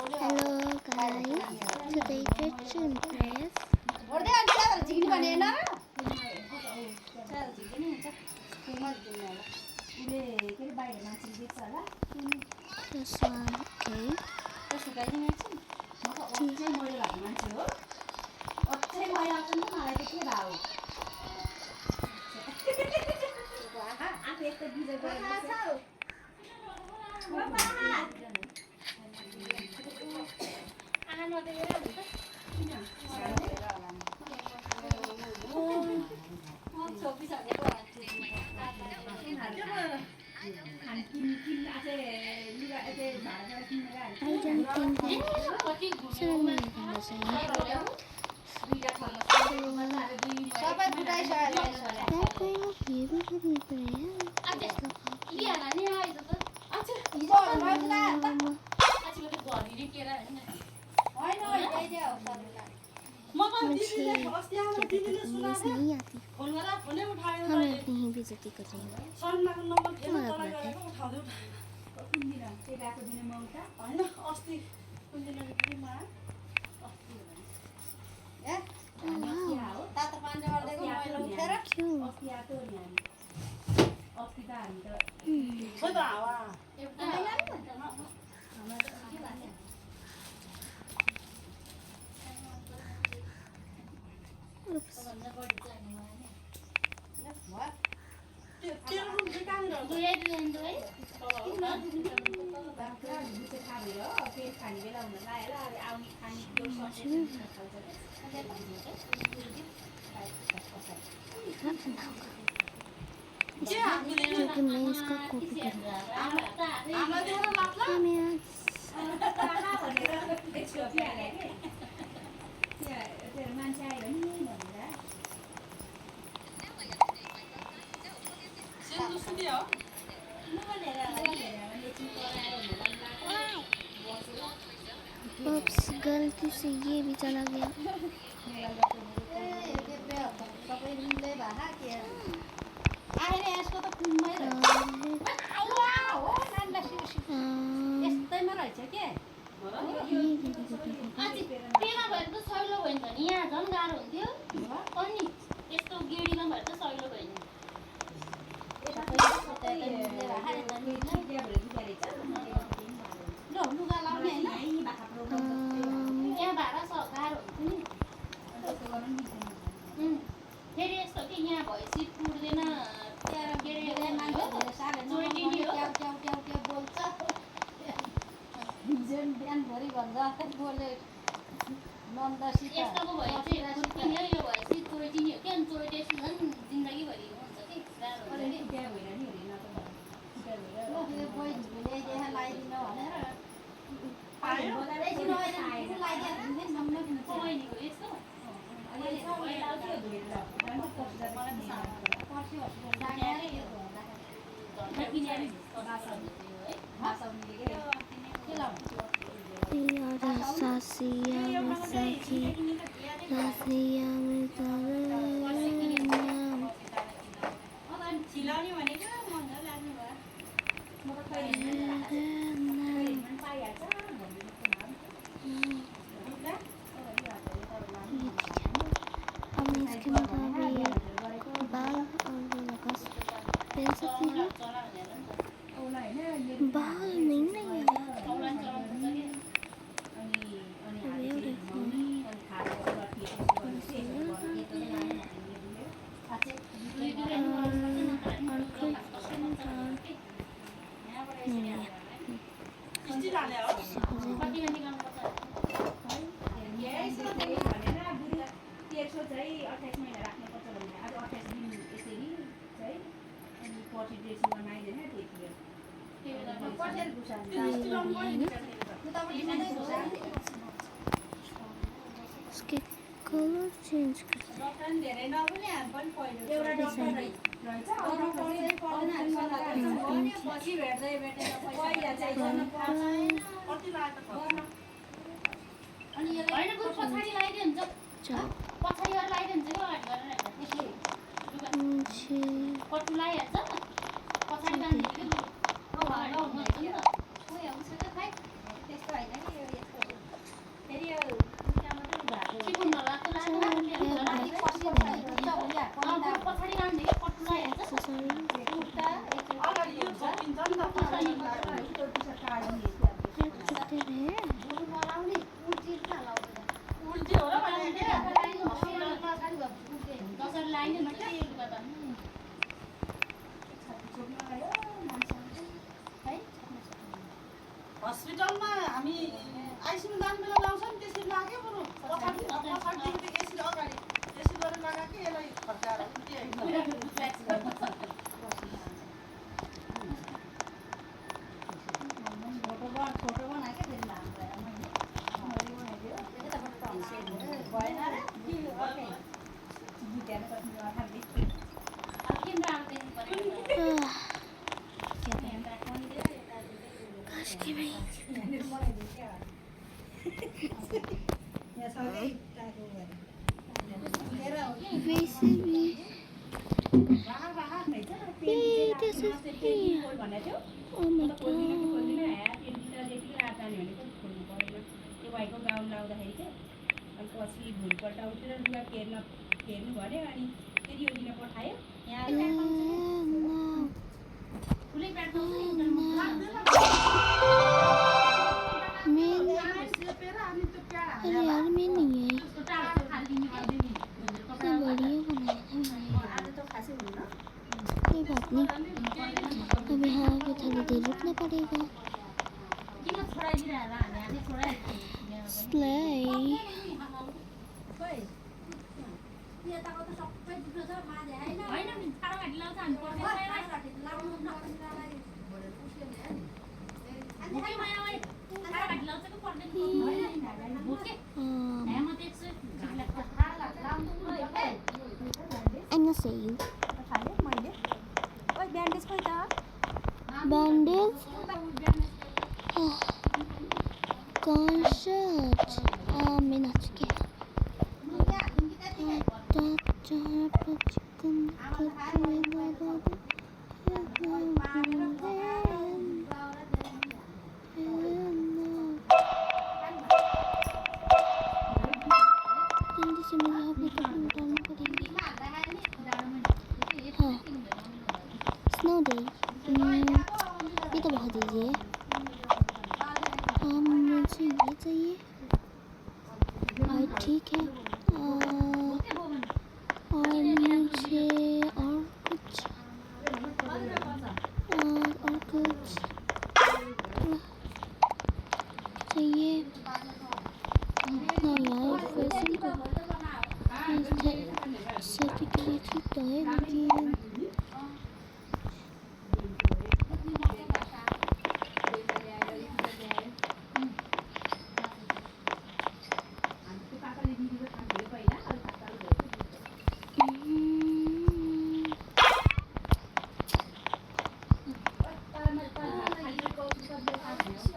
Hello guys, today let's impress. This one, okay. I don't think that ceremony is the same. मुझे English नहीं आती, हमें अपनी ही बेइज्जती कर रही हूँ। तुम्हारा बात है। क्योंकि मैं इसका कॉपी करूँगा। Oops, गलती से ये भी चला गया। इसके कलर चेंज जम्मा हामी आइसिनु जाने बेला लाउँछ नि त्यसरी लाग्यो बरु पछाडिदेखि यसरी अगाडि यसरी गरेर लगाएको कि यसलाई फर्काएर फोटो बनाएको फेरि काश कि मैं वैसे भी oh my god भाइको गाउन लाउँदाखेरि चाहिँ अनि पछि भुलपल्ट उठेर लुगा हेर्नु भन्यो अनि फेरि यो दिन पठायो यहाँ ठुलै प्यान्ट अरे यार मैं नहीं है तो बढ़िया बनाया कोई बात नहीं अब यहाँ पे थोड़ी देर रुकना पड़ेगा Slay. I'm not saying. Bandage? Concert. मैं नाच के जल्दी से मुझे यहाँ पे कपड़े उतारने पड़ेंगे हाँ स्नो डे ये तो बहुत ईजी है मुझे ये चाहिए ठीक है और मुझे और कुछ चाहिए नहीं यार वैसे तो सर्टिफिकेट ठीक तो है लेकिन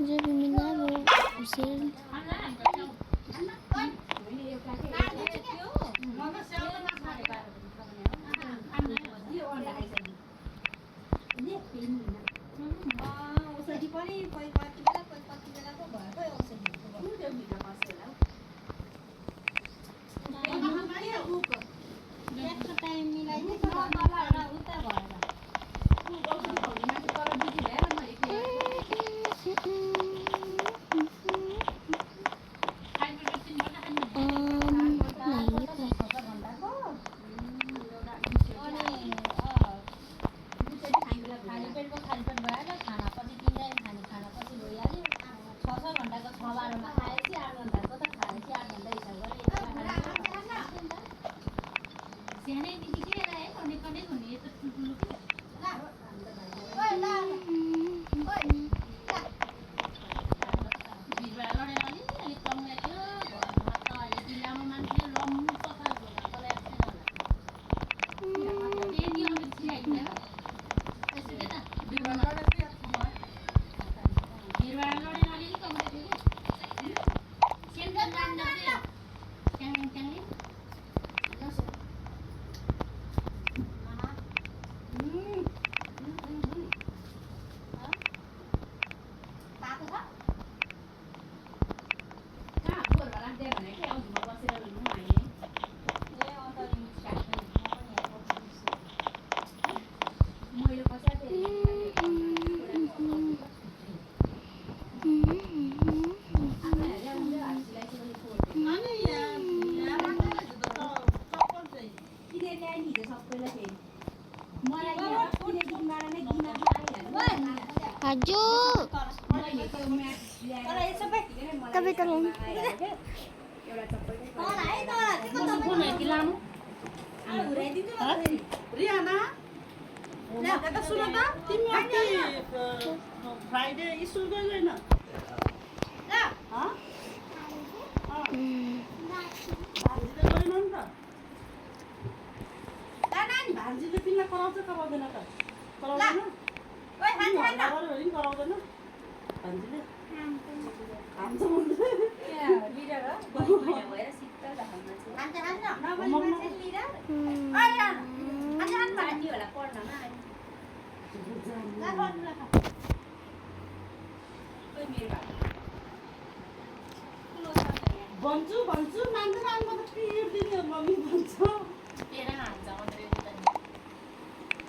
मुझे भी मिला वो उसे तपाईँ त लाउनु एउटा चप्पल फोन है कि लामो रियाना यता सुन त तिमी अस्ति फ्राइडे स्कुल गएन भान्जीले गएन नि त भान्जीले तिमीलाई कराउँछ कराउँदैन त कराउँदैन कराउँदैन भान्जीले हान्छ भन्छु भन्छु मान्दैन अनि म त पिर्दिने मम्मी भन्छु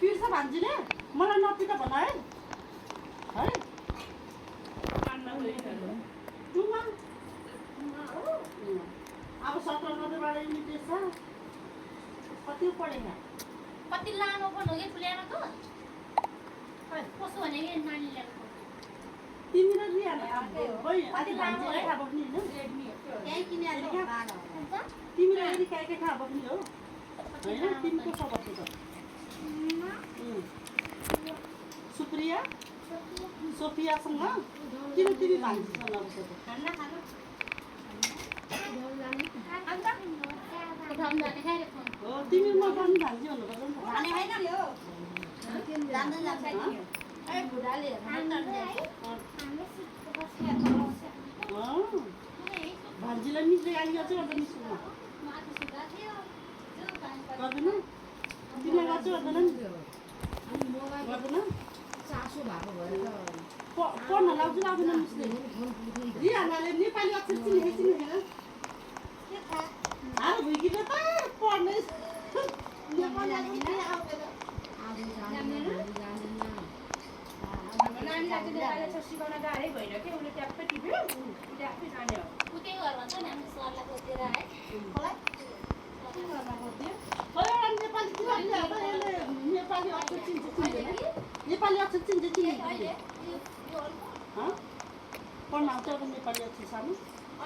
पिर्छ भान्जीले मलाई नपिट भन है टुमा अब 17 गतेबाट युनिट टेस्ट छ कति पढेन कति लामो फोन हो कि फुल्याएर त कसो भने कि नानीले तिमी र रियाना गइ अनि भान्जीले थाहा बस्ने हैन यही किनेर तिमी र एरी काकै थाहा बस्ने हो हैन तिमीको छ बस्ने त सुप्रिया सोफियासँग तिमी भान्जीसँग बस्छ खाना उठाउन जाने खाएर फोन हो तिमी म पनि भान्जी भन्नुपर्छ नि खाने हैन जान्दैन जान्छ ए बुढाले भान्जीलाई मिस्ने गाली गर्छ अन्त स्कुलमा गर्दैन तिमीलाई गर्छ गर्दैन नि गर्दैन पढ्न लाउँछु लाउँदैन मिस्ने रिहानाले नेपाली अक्षर चिनेको चिनेको हार भुइँकिन त पढ्ने नेपाली अक्षर आउँदैन नानीलाई चाहिँ नेपाली अक्षर सिकाउन गाह्रै भएन कि उसले ट्याप्पै टिप्यो ट्याप्पै जाने हो उतै घर भन्छ नि हामी सरलाई खोजेर है नेपाली नेपाली अक्षर चिन्छ चिन्दैन नेपाली अक्षर चिन्छ चिनेको पढ्न आउँछ अब नेपाली अक्षर सानो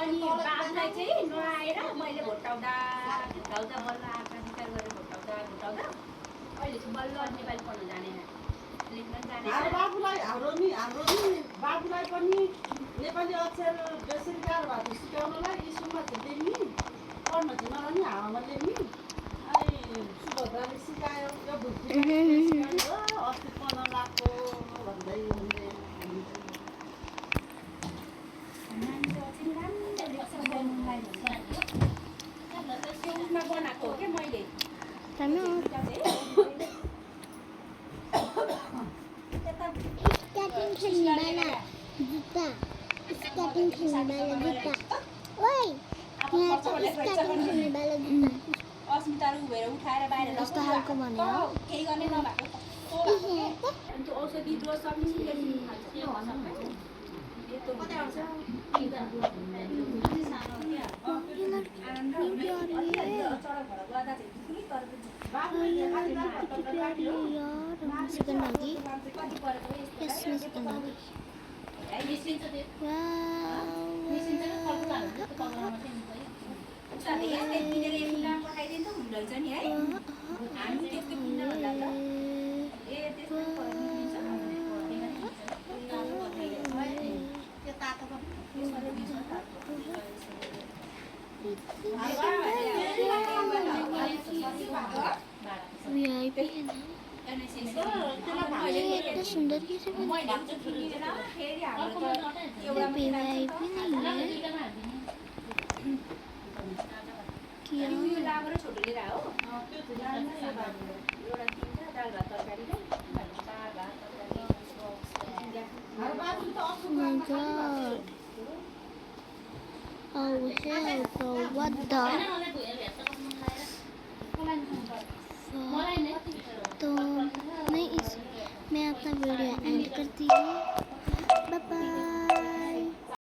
अनि बाबुलाई चाहिँ नआएर मैले भोटाउँदा बल्ल आँखा विचार गरेर भोटाउँदा अहिले चाहिँ बल्ल नेपाली पढ्न जानेन लेख्न जाने हाम्रो नि बाबुलाई पनि नेपाली अक्षर बेसरी गाह्रो भएको सिकाउनलाई स्कुलमा चाहिँ लेख्ने पढ्न चाहिँ नरानी हावामा लेख्ने अनि सुभद्राले सिकायो यो भुक्ती अस्ति पढ्न लाग्यो भन्दै बनाएको हो क्या मैले अस्मिताहरू भएर उठाएर बाहिर केही गर्ने नभएको औषधि डोज सब पठाइदिनु त हुँदैछ नि है हामी त्यस्तो किन्न भन्दा त ए त्यस्तो सुंदर कैसे छोटो लिएर हो एउटा दिन्छ दाल भात तरकारी तो मैं अपना वीडियो एंड करती हूँ। Bye bye.